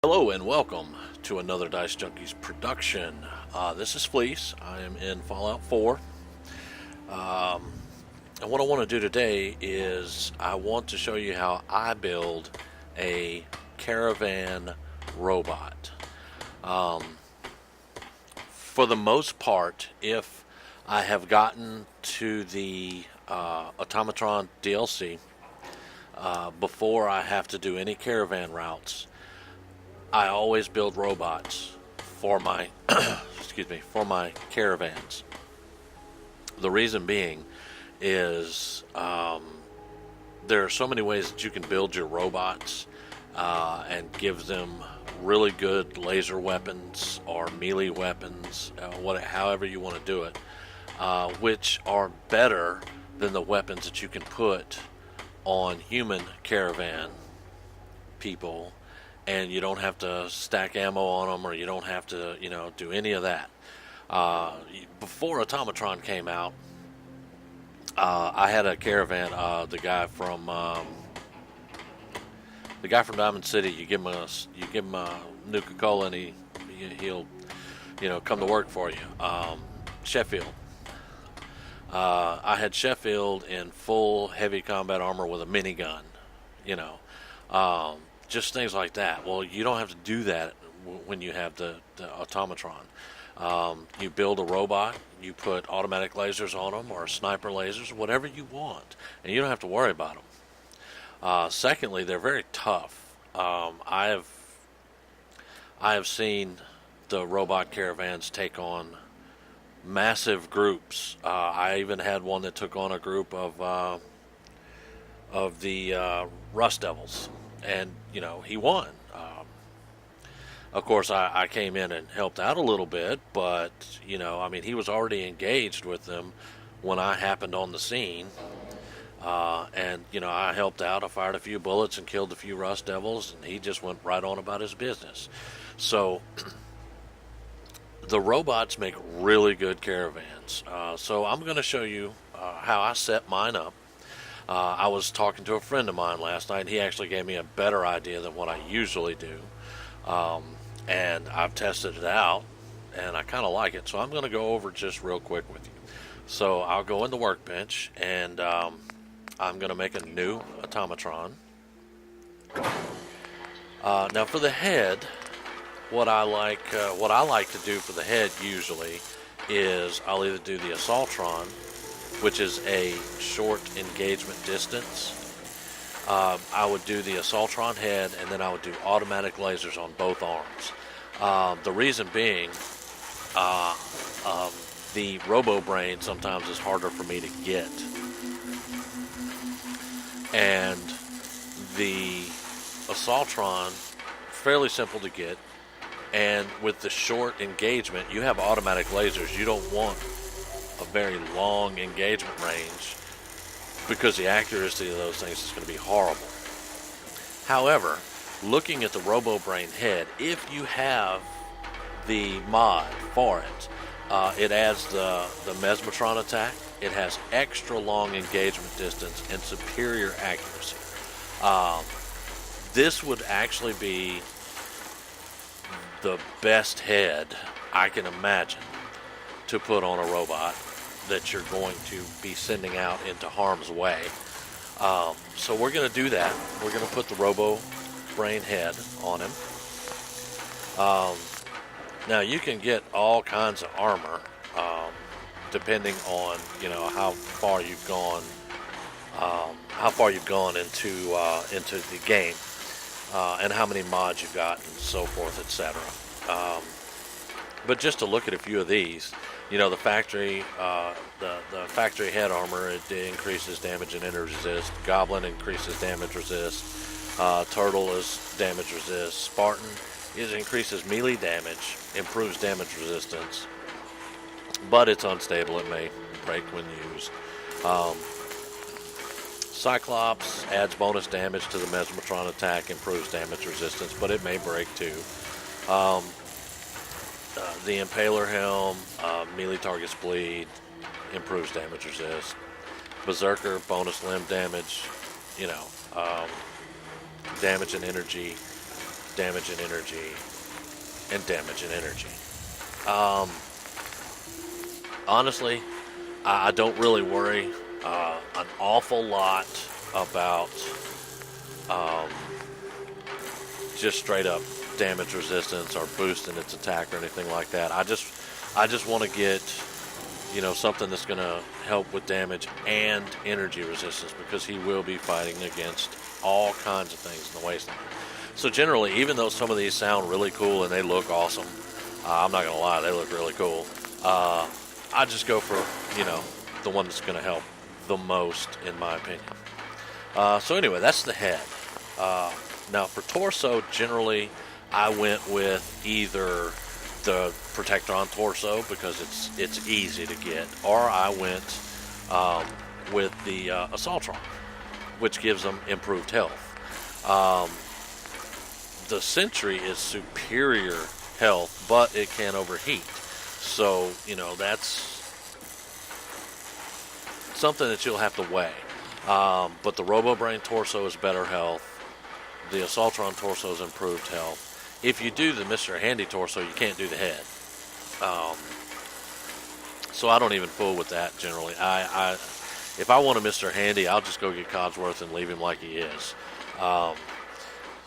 Hello and welcome to another Dicejunkies production. This is Fleece. I am in Fallout 4. And what I want to do today is I want to show you how I build a Caravan Robot. For the most part, if I have gotten to the Automatron DLC before I have to do any caravan routes, I always build robots for my for my caravans. The reason being is there are so many ways that you can build your robots and give them really good laser weapons or melee weapons, however you want to do it, which are better than the weapons that you can put on human caravan people, and you don't have to stack ammo on them, or you don't have to, do any of that. Before Automatron came out, I had a caravan. The guy from Diamond City. You give him a Nuka-Cola, and he'll come to work for you. Sheffield. I had Sheffield in full heavy combat armor with a minigun. Just things like that. Well, you don't have to do that when you have the Automatron. You build a robot, you put automatic lasers on them or sniper lasers, whatever you want, and you don't have to worry about them. Secondly, they're very tough. I have seen the robot caravans take on massive groups. I even had one that took on a group of the Rust Devils. And, he won. Of course, I came in and helped out a little bit, but, he was already engaged with them when I happened on the scene. And, I helped out. I fired a few bullets and killed a few Rust Devils, and he just went right on about his business. So, the robots make really good caravans. So I'm going to show you how I set mine up. I was talking to a friend of mine last night, and he actually gave me a better idea than what I usually do. And I've tested it out, and I kind of like it. So I'm going to go over just real quick with you. So I'll go in the workbench, and I'm going to make a new Automatron. Now for the head, what I like to do for the head usually is I'll either do the Assaultron, which is a short engagement distance. I would do the Assaultron head, and then I would do automatic lasers on both arms. The reason being, the Robo brain sometimes is harder for me to get. And the Assaultron, fairly simple to get. And with the short engagement, you have automatic lasers. You don't want a very long engagement range, because the accuracy of those things is going to be horrible. However, looking at the Robo Brain head, if you have the mod for it, it adds the Mesmatron attack. It has extra long engagement distance and superior accuracy. This would actually be the best head I can imagine to put on a robot that you're going to be sending out into harm's way. So we're going to do that. We're going to put the Robo Brain head on him. Now you can get all kinds of armor depending on how far you've gone into the game, and how many mods you've got, and so forth, etc. But just to look at a few of these, the factory head armor, it increases damage and energy resist. Goblin increases damage resist. Turtle is damage resist. Spartan increases melee damage, improves damage resistance, but it's unstable. It may break when used. Cyclops adds bonus damage to the Mesmatron attack, improves damage resistance, but it may break too. The Impaler Helm, melee targets bleed, improves damage resist. Berserker, bonus limb damage, damage and energy. damage and energy, and damage and energy. Um, Honestly, I don't really worry an awful lot about um, just straight up damage resistance or boosting its attack or anything like that. I just want to get, you know, something that's going to help with damage and energy resistance, because he will be fighting against all kinds of things in the wasteland. So generally, even though some of these sound really cool and they look awesome, I'm not going to lie, they look really cool. I just go for, you know, the one that's going to help the most, in my opinion. So anyway, that's the head. Now for torso, generally, I went with either the Protectron torso, because it's easy to get, or I went with the Assaultron, which gives them improved health. The Sentry is superior health, but it can overheat. So, you know, that's something that you'll have to weigh. But the Robo Brain torso is better health. The Assaultron torso is improved health. If you do the Mr. Handy torso, you can't do the head. So I don't even fool with that generally. If I want a Mr. Handy, I'll just go get Codsworth and leave him like he is.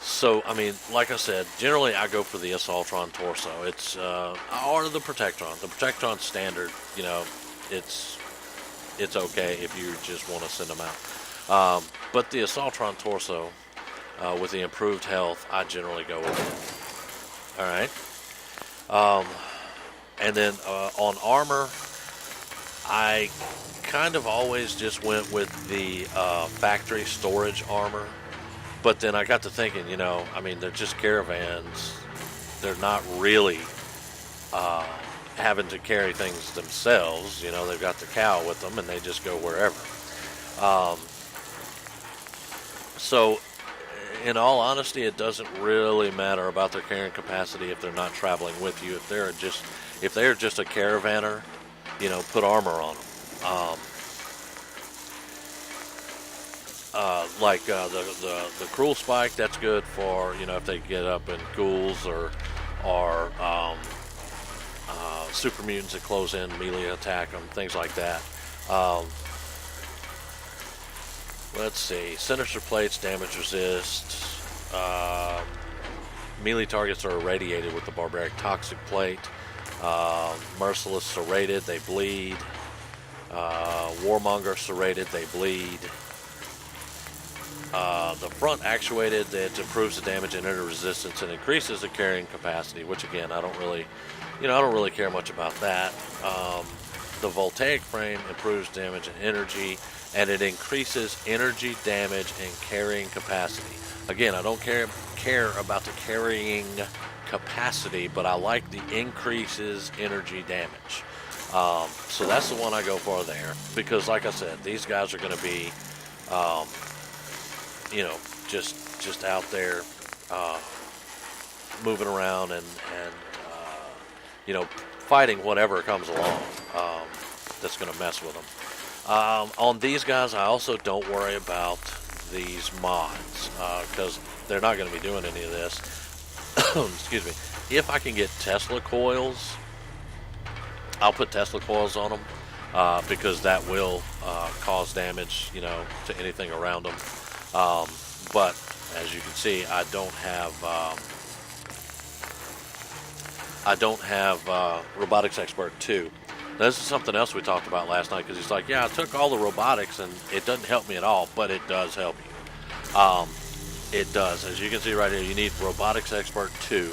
So, I mean, like I said, generally I go for the Assaultron torso. It's, or the Protectron. The Protectron standard, you know, it's okay if you just want to send them out. But the Assaultron torso, with the improved health, I generally go with it. Alright. And then on armor, I kind of always just went with the factory storage armor. But then I got to thinking, you know, I mean, they're just caravans. They're not really having to carry things themselves. You know, they've got the cow with them and they just go wherever. So, in all honesty, it doesn't really matter about their carrying capacity if they're not traveling with you. If they're just a caravaner, you know, put armor on them. Like the cruel spike, that's good for, you know, if they get up in ghouls or super mutants that close in, melee attack them, things like that. Let's see, sinister plates, damage resist. Melee targets are irradiated with the barbaric toxic plate. Merciless serrated, they bleed. Warmonger serrated, they bleed. The front actuated, that improves the damage and energy resistance and increases the carrying capacity, which again, I don't really care much about that. The Voltaic Frame improves damage and energy, and it increases energy, damage, and carrying capacity. Again, I don't care about the carrying capacity, but I like the increases energy damage. So that's the one I go for there, because like I said, these guys are going to be you know, just out there moving around and you know, fighting whatever comes along that's going to mess with them. On these guys, I also don't worry about these mods because they're not going to be doing any of this. Excuse me. If I can get Tesla coils, I'll put Tesla coils on them because that will cause damage, you know, to anything around them. But as you can see, I don't have Robotics Expert 2. Now, this is something else we talked about last night, because he's like, yeah, I took all the robotics and it doesn't help me at all, but it does help you. It does. As you can see right here, you need Robotics Expert 2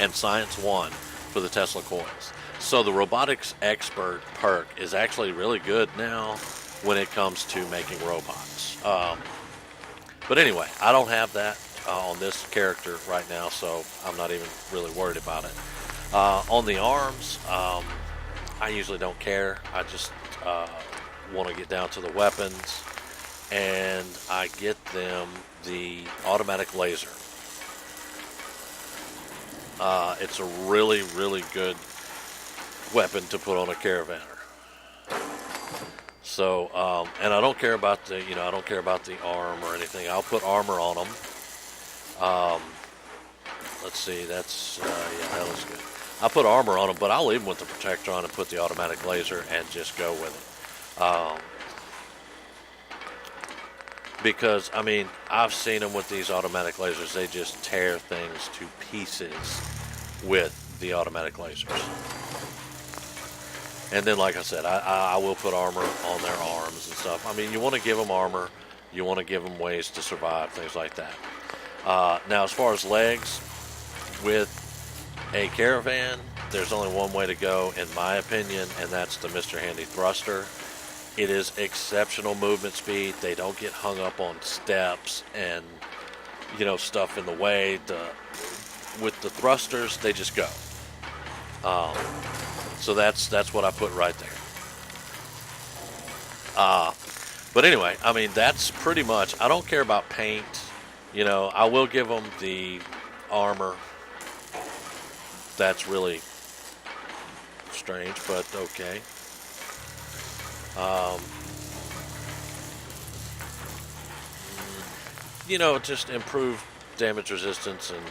and Science 1 for the Tesla coils. So the Robotics Expert perk is actually really good now when it comes to making robots. But anyway, I don't have that on this character right now, so I'm not even really worried about it. On the arms, I usually don't care. I just want to get down to the weapons, and I get them the automatic laser. It's a really, really good weapon to put on a caravaner. So, and I don't care about the, I don't care about the arm or anything. I'll put armor on them. let's see, that's, yeah, that looks good. I put armor on them, but I'll leave them with the protector on and put the automatic laser and just go with it. Because, I mean, I've seen them with these automatic lasers. They just tear things to pieces with the automatic lasers. And then, like I said, I will put armor on their arms and stuff. I mean, you want to give them armor. You want to give them ways to survive, things like that. Now, as far as legs, with a Caravan, there's only one way to go, in my opinion, and that's the Mr. Handy Thruster. It is exceptional movement speed. They don't get hung up on steps and, you know, stuff in the way. With the thrusters, they just go. So that's what I put right there. But anyway, I mean, that's pretty much. I don't care about paint. You know, I will give them the armor. That's really strange, but okay. You know, just improve damage resistance, and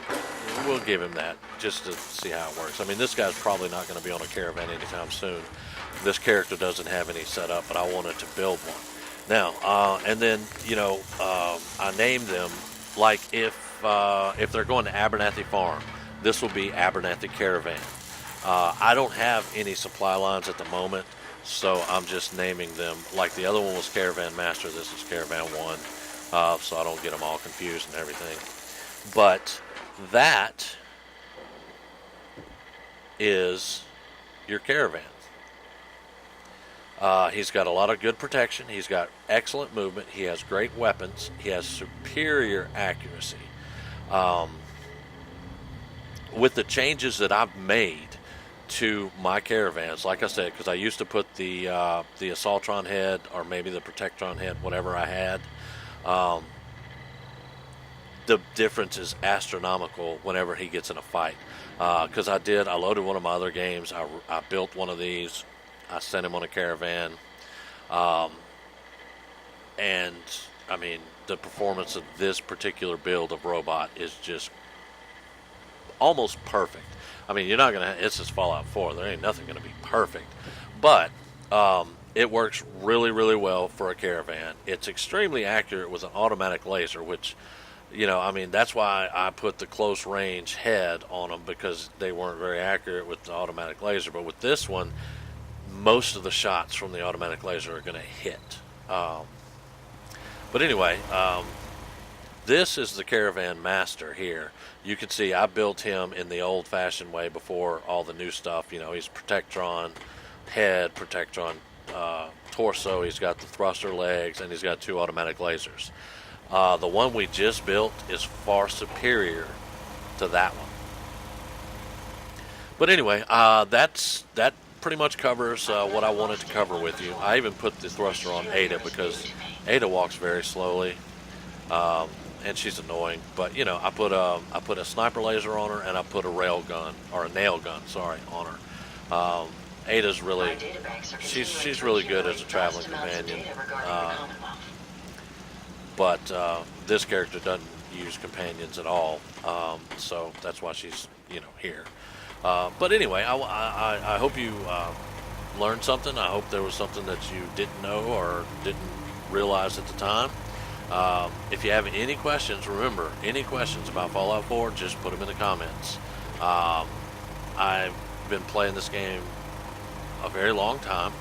we'll give him that just to see how it works. I mean, this guy's probably not going to be on a Caravan anytime soon. This character doesn't have any set up, but I wanted to build one. Now, and then, you know, I named them, like if they're going to Abernathy Farm, this will be Abernathy Caravan. I don't have any supply lines at the moment, so I'm just naming them. Like the other one was Caravan Master, this is Caravan 1, so I don't get them all confused and everything. But that is your Caravan. He's got a lot of good protection. He's got excellent movement. He has great weapons. He has superior accuracy. With the changes that I've made to my Caravans, like I said, because I used to put the Assaultron head or maybe the Protectron head, whatever I had. The difference is astronomical whenever he gets in a fight. Because I loaded one of my other games. I built one of these. I sent him on a Caravan. And, I mean, the performance of this particular build of Robot is just almost perfect. I mean, you're not going to, it's just Fallout 4. There ain't nothing going to be perfect. But it works really, really well for a Caravan. It's extremely accurate with an automatic laser, which, you know, I mean, that's why I put the close range head on them, because they weren't very accurate with the automatic laser. But with this one, most of the shots from the automatic laser are going to hit. But anyway, this is the Caravan Master here. You can see I built him in the old-fashioned way before all the new stuff. You know, he's Protectron head, Protectron torso. He's got the thruster legs, and he's got 2 automatic lasers. The one we just built is far superior to that one. But anyway, that pretty much covers what I wanted to cover with you. I even put the thruster on Ada because Ada walks very slowly, and she's annoying. But you know, I put a sniper laser on her, and I put a rail gun or a nail gun, sorry, on her. Ada's really, she's really good as a traveling companion. But this character doesn't use companions at all, so that's why she's, you know, here. But anyway, I hope you learned something. I hope there was something that you didn't know or didn't realize at the time. If you have any questions, remember, any questions about Fallout 4, just put them in the comments. I've been playing this game a very long time.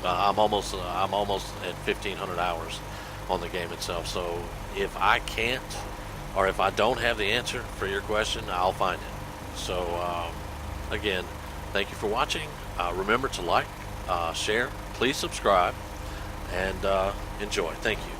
I'm almost at 1,500 hours on the game itself. So if I can't, or if I don't have the answer for your question, I'll find it. So again, thank you for watching. Remember to like, share, please subscribe, and enjoy. Thank you.